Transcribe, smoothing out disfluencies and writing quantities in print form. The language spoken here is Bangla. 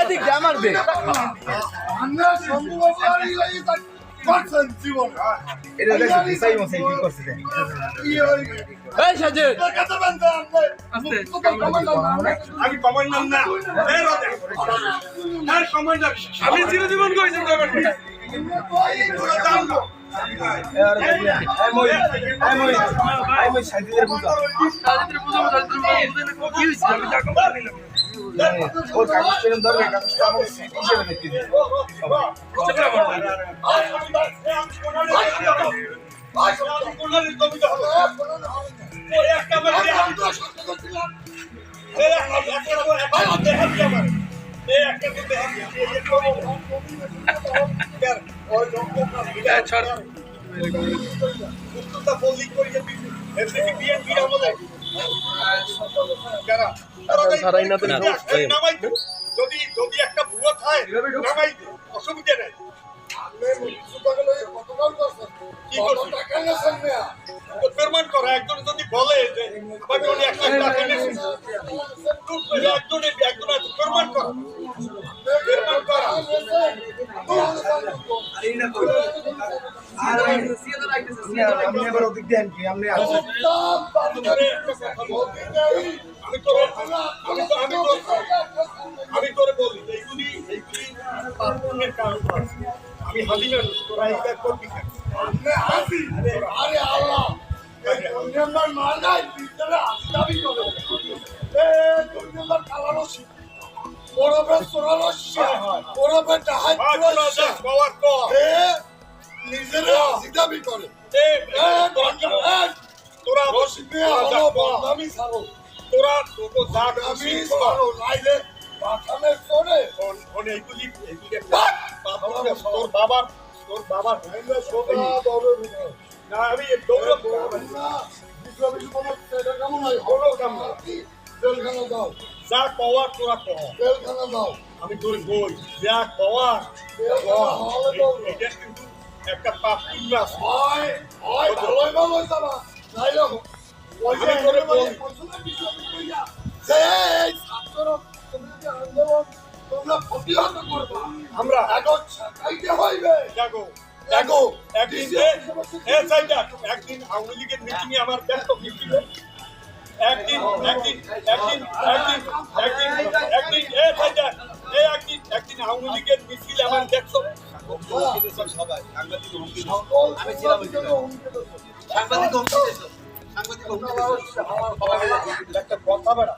এদিক দিয়ে আমার দে আমরা সম্ভব করছেন জীবন এটা দেখো সাই মশাই কি করছে দেন এই সাজেদ কত বন্ধ আপনি আমি কমান্ডার না আর কমান্ডার আমি চিরজীবন কইছেন গভর্নমেন্ট মই সাজিদের পূজা কি হইছে আমি যা কম নিলাম ওর কাগজ পেন ধরবে কাগজটা আমার সিট হিসেবে দেখতে দিই যদি একটা ভুয়া খায় নামাই অসুবিধা নেই কি করছো টাকা নেছেন না প্রমাণ করা একজন যদি বলে যে আমাকে উনি 1 লাখ টাকা নিয়েছেন একজন প্রমাণ করা আপনি এবার ওদিক দেন কি আপনি আমি তোরে বলি এইগুলি পাপনের কারণ আমি হাজি না তোরা এইটা করবি কেন আরে আল্লাহ দুনিয়ার মার নাই ভিতরে আসতাবি করে দুনিয়ার কালারসি ওরবে সোরালসি ওরবে ডাহাই পাওয়ার কো নিজেরা আসতাবি করে তোরা বসিতে হলো বদনামি ছাড়ো তোরা তো জাগ আমি ছাড়ো নাইলে বাথামে করে এইগুলি তোর বাবার নাইলে সোনা দরে না আমি দৌড় না বিশ্ববিদ্যালয় কোনো কাম নাই হলো কাম না জেলখানা দাও যা পাওয়ার তোরা কহ জেলখানা দাও আমি তোর বই যা পাওয়ার এটা কিন্তু একটা পাপ পুণ্য হয় ভালোই ভালো যাবা নাইলে পয়সা করে বলি যে এই ছাত্র তোমরা আন্দোলন তোমরা প্রতিহত করবা আমরা কাগজ ছাপাইতে হইবে দেখো একদিন আওয়ামী লীগের মিটিংয়ে আমার ব্যস্ত মিটিং একদিন আওয়ামী লীগের মিছিল আমার দেখছো সবাই সাংবাদিক একটা কথা বেড়া